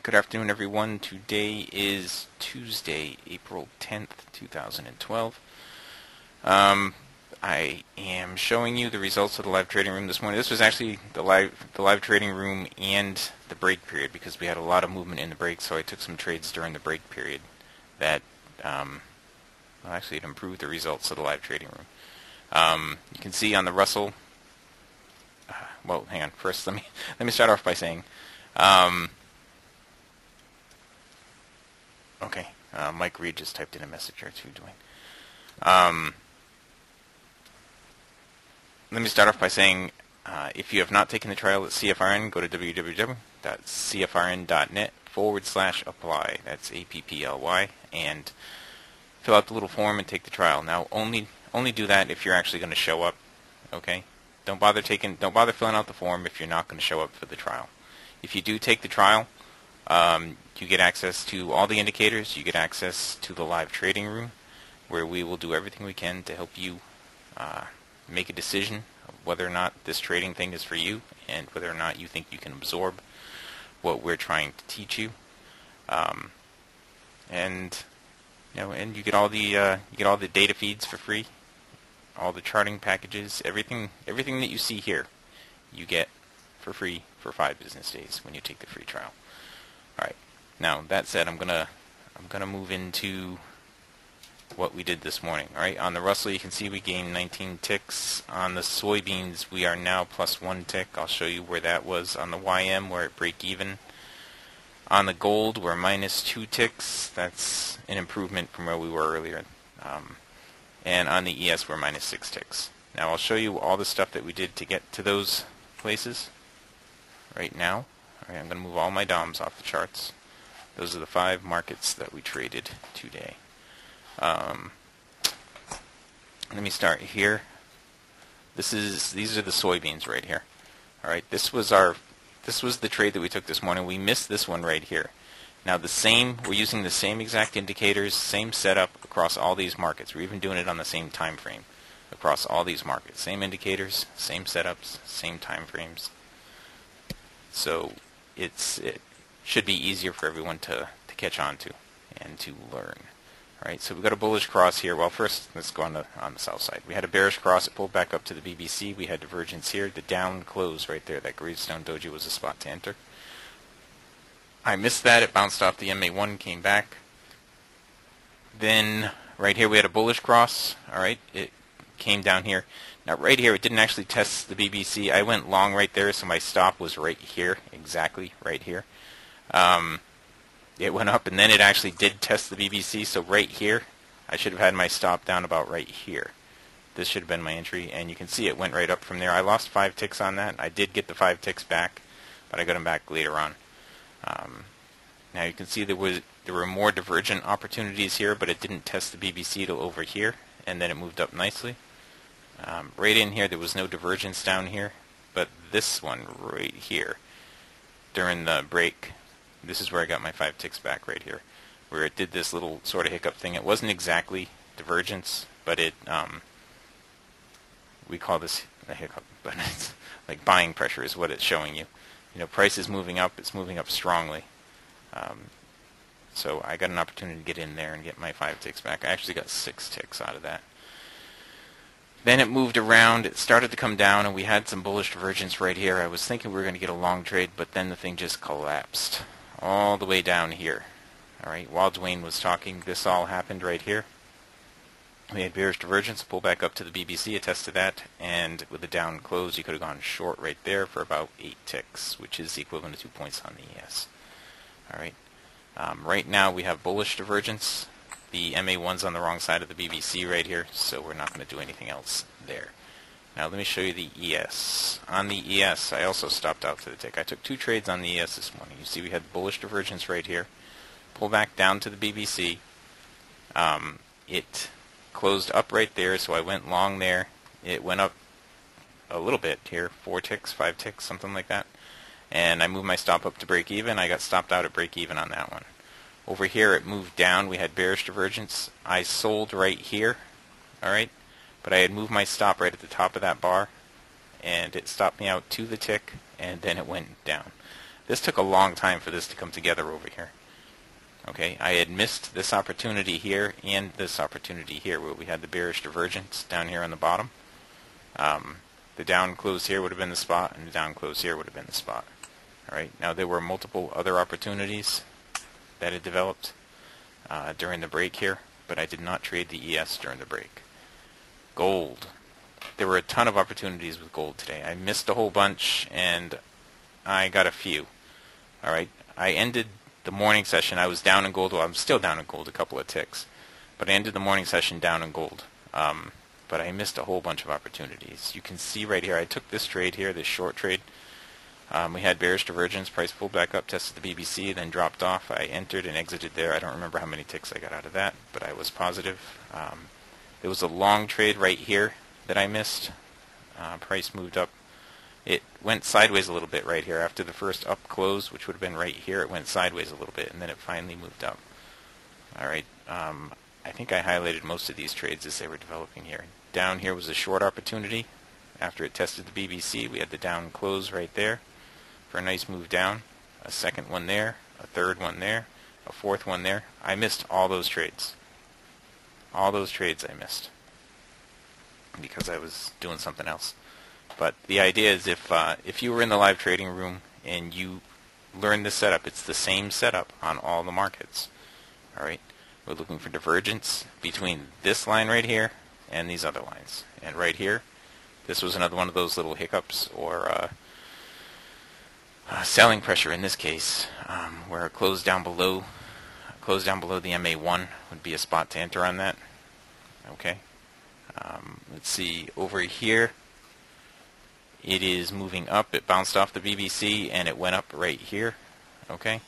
Good afternoon, everyone. Today is Tuesday, April 10th, 2012. I am showing you the results of the live trading room this morning. This was actually the live trading room and the break period because we had a lot of movement in the break, so I took some trades during the break period that actually it improved the results of the live trading room. You can see on the Russell. Well, hang on. First, let me start off by saying. Okay, Mike Reed just typed in a message. How are you doing? Let me start off by saying, if you have not taken the trial at CFRN, go to www.cfrn.net/apply. That's APPLY, and fill out the little form and take the trial. Now, only do that if you're actually going to show up. Okay, don't bother filling out the form if you're not going to show up for the trial. If you do take the trial, you get access to all the indicators. You get access to the live trading room, where we will do everything we can to help you make a decision of whether or not this trading thing is for you, and whether or not you think you can absorb what we're trying to teach you. And you get all the data feeds for free, all the charting packages, everything that you see here, you get for free for 5 business days when you take the free trial. All right. Now that said, I'm gonna move into what we did this morning. All right. On the Russell, you can see we gained 19 ticks. On the soybeans, we are now plus 1 tick. I'll show you where that was. On the YM, we're at break even. On the gold, we're minus 2 ticks. That's an improvement from where we were earlier. And on the ES, we're minus 6 ticks. Now I'll show you all the stuff that we did to get to those places right now. All right, I'm going to move all my DOMs off the charts. Those are the 5 markets that we traded today. Let me start here. These are the soybeans right here. All right, this was the trade that we took this morning. We missed this one right here. Now we're using the same exact indicators, same setup across all these markets. We're even doing it on the same time frame across all these markets. Same indicators, same setups, same time frames. So it should be easier for everyone to catch on to and to learn. All right, so we've got a bullish cross here. Well, first, let's go on the south side. We had a bearish cross. It pulled back up to the BBC. We had divergence here. The down close right there, that gravestone doji, was a spot to enter. I missed that. It bounced off the MA1, came back. Then right here we had a bullish cross. All right, it came down here. Now right here, it didn't actually test the BBC. I went long right there, so my stop was right here, exactly right here. It went up, and then it actually did test the BBC, so right here, I should have had my stop down about right here. This should have been my entry, and you can see it went right up from there. I lost 5 ticks on that. I did get the 5 ticks back, but I got them back later on. Now you can see there were more divergent opportunities here, but it didn't test the BBC till over here, and then it moved up nicely. Right in here, there was no divergence down here, but this one right here, during the break, this is where I got my 5 ticks back right here, where it did this little sort of hiccup thing. It wasn't exactly divergence, but we call this a hiccup, but it's like buying pressure is what it's showing you. Price is moving up. It's moving up strongly. So I got an opportunity to get in there and get my 5 ticks back. I actually got 6 ticks out of that. Then it moved around. It started to come down, and we had some bullish divergence right here. I was thinking we were going to get a long trade, but then the thing just collapsed all the way down here. All right, while Dwayne was talking, this all happened right here. We had bearish divergence, pull back up to the BBC, attest to that, and with a down close, you could have gone short right there for about 8 ticks, which is equivalent to 2 points on the ES. All right. Right now we have bullish divergence. The MA1's on the wrong side of the BBC right here, so we're not going to do anything else there. Now let me show you the ES. On the ES, I also stopped out to the tick. I took 2 trades on the ES this morning. You see we had bullish divergence right here. Pull back down to the BBC. It closed up right there, so I went long there. It went up a little bit here, 4 ticks, 5 ticks, something like that. And I moved my stop up to break even. I got stopped out at break even on that one. Over here, it moved down. We had bearish divergence. I sold right here, all right? But I had moved my stop right at the top of that bar, and it stopped me out to the tick, and then it went down. This took a long time for this to come together over here. Okay, I had missed this opportunity here and this opportunity here where we had the bearish divergence down here on the bottom. The down close here would have been the spot, and the down close here would have been the spot. All right, now there were multiple other opportunities that had developed during the break here, but I did not trade the ES during the break. Gold. There were a ton of opportunities with gold today. I missed a whole bunch, and I got a few. All right, I ended the morning session. I was down in gold. Well, I'm still down in gold, a couple of ticks, but I ended the morning session down in gold. But I missed a whole bunch of opportunities. You can see right here, I took this trade here, this short trade. We had bearish divergence, price pulled back up, tested the BBC, then dropped off. I entered and exited there. I don't remember how many ticks I got out of that, but I was positive. There was a long trade right here that I missed. Price moved up. It went sideways a little bit right here. After the first up close, which would have been right here, it went sideways a little bit, and then it finally moved up. All right. I think I highlighted most of these trades as they were developing here. Down here was a short opportunity. After it tested the BBC, we had the down close right there for a nice move down. A second one there, a third one there, a fourth one there. I missed all those trades. All those trades I missed because I was doing something else. But the idea is if you were in the live trading room and you learn this setup, it's the same setup on all the markets. All right. We're looking for divergence between this line right here and these other lines. And right here, this was another one of those little hiccups or selling pressure in this case, where a close down below the MA1 would be a spot to enter on that. Okay. Let's see over here. It is moving up. It bounced off the BBC and it went up right here. Okay.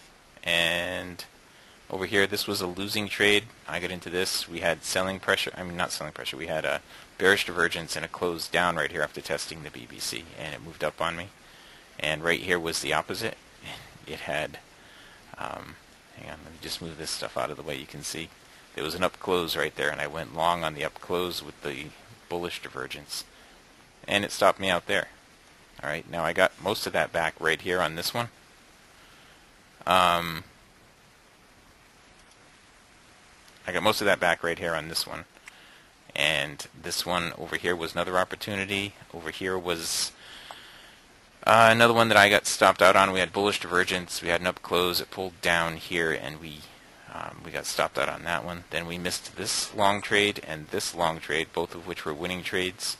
And over here, this was a losing trade. I got into this. We had selling pressure. I mean, not selling pressure. We had a bearish divergence and a close down right here after testing the BBC, and it moved up on me. And right here was the opposite. It had, hang on, let me just move this stuff out of the way. You can see there was an up close right there, and I went long on the up close with the bullish divergence, and it stopped me out there. All right, now I got most of that back right here on this one. I got most of that back right here on this one. And this one over here was another opportunity. Over here was another one that I got stopped out on. We had bullish divergence. We had an up close. It pulled down here, and we got stopped out on that one. Then we missed this long trade and this long trade, both of which were winning trades.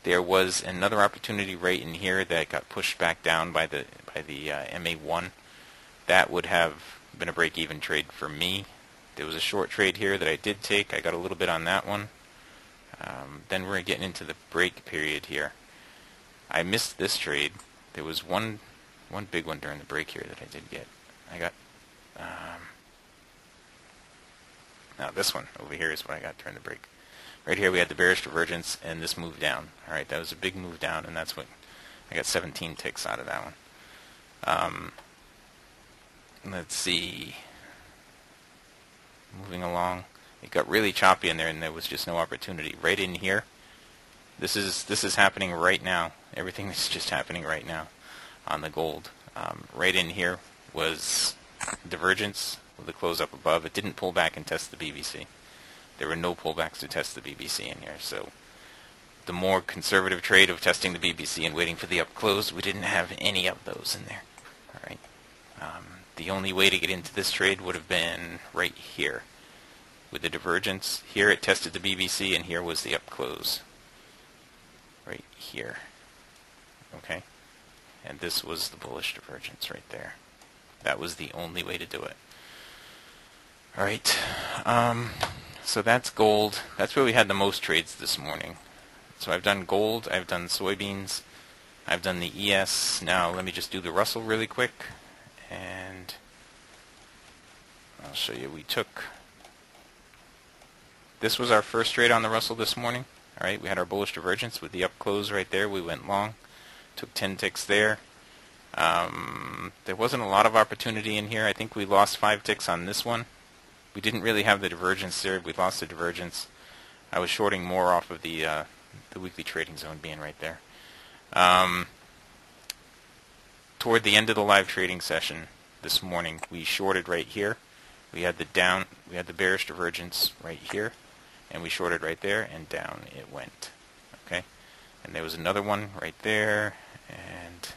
There was another opportunity right in here that got pushed back down by the MA1. That would have been a break-even trade for me. There was a short trade here that I did take. I got a little bit on that one. Then we're getting into the break period here. I missed this trade. There was one big one during the break here that I did get. I got now this one over here is what I got during the break. Right here we had the bearish divergence and this move down. All right, that was a big move down, and that's what I got 17 ticks out of that one. Let's see. Moving along, it got really choppy in there, and there was just no opportunity. Right in here, this is happening right now. Everything is just happening right now on the gold. Right in here was divergence with the close up above. It didn't pull back and test the BBC. There were no pullbacks to test the BBC in here. So the more conservative trade of testing the BBC and waiting for the up close, we didn't have any of those in there. All right. The only way to get into this trade would have been right here. With the divergence, here it tested the BBC, and here was the up close. Right here. Okay? And this was the bullish divergence right there. That was the only way to do it. Alright. So that's gold. That's where we had the most trades this morning. So I've done gold, I've done soybeans, I've done the ES. Now let me just do the Russell really quick. And I'll show you. This was our first trade on the Russell this morning. All right, we had our bullish divergence with the up close right there. We went long, took 10 ticks there. There wasn't a lot of opportunity in here. I think we lost 5 ticks on this one. We didn't really have the divergence there. We lost the divergence. I was shorting more off of the weekly trading zone being right there. toward the end of the live trading session this morning, we shorted right here. We had the bearish divergence right here, and we shorted right there, and down it went. Okay, and there was another one right there, and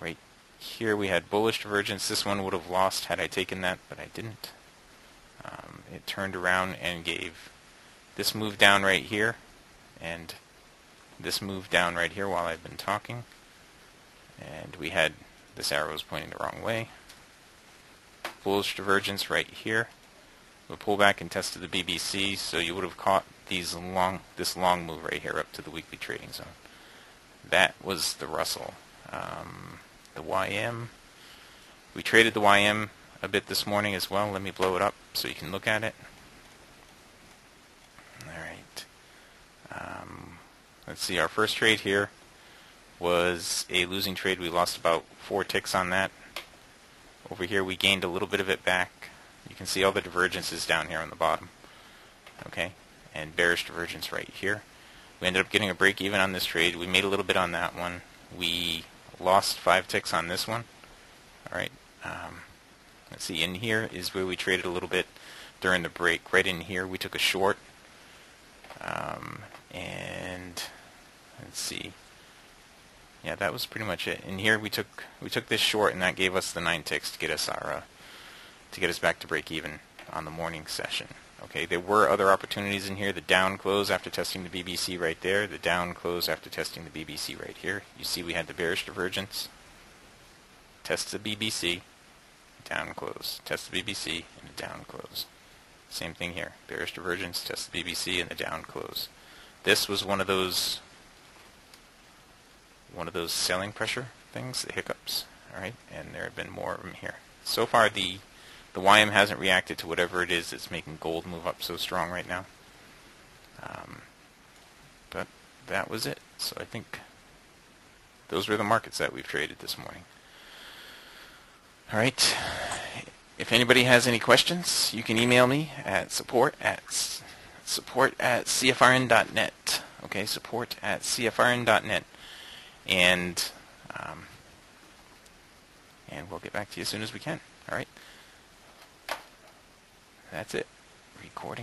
right here we had bullish divergence. This one would have lost had I taken that, but I didn't. It turned around and gave this move down right here, and this move down right here while I've been talking. And we had this arrow is pointing the wrong way. Bullish divergence right here. We'll pull back and tested the BBC, so you would have caught this long move right here up to the weekly trading zone. That was the Russell. The YM. We traded the YM a bit this morning as well. Let me blow it up so you can look at it. Alright. Let's see, our first trade here was a losing trade. We lost about 4 ticks on that. Over here we gained a little bit of it back. You can see all the divergences down here on the bottom. Okay, and bearish divergence right here. We ended up getting a break even on this trade. We made a little bit on that one. We lost 5 ticks on this one. Alright, let's see, in here is where we traded a little bit during the break. Right in here we took a short. And let's see. Yeah, that was pretty much it. In here we took this short, and that gave us the 9 ticks to get us back to break even on the morning session. Okay, there were other opportunities in here. The down close after testing the BBC right there. The down close after testing the BBC right here. You see we had the bearish divergence. Test the BBC, down close. Test the BBC and a down close. Same thing here. Bearish divergence, test the BBC and the down close. This was one of those selling pressure things, the hiccups. Alright, and there have been more of them here. So far the YM hasn't reacted to whatever it is that's making gold move up so strong right now. But that was it. So I think those were the markets that we've traded this morning. Alright, if anybody has any questions, you can email me at support@cfrn.net. Okay, support@cfrn.net. And we'll get back to you as soon as we can. Alright, that's it. Recording.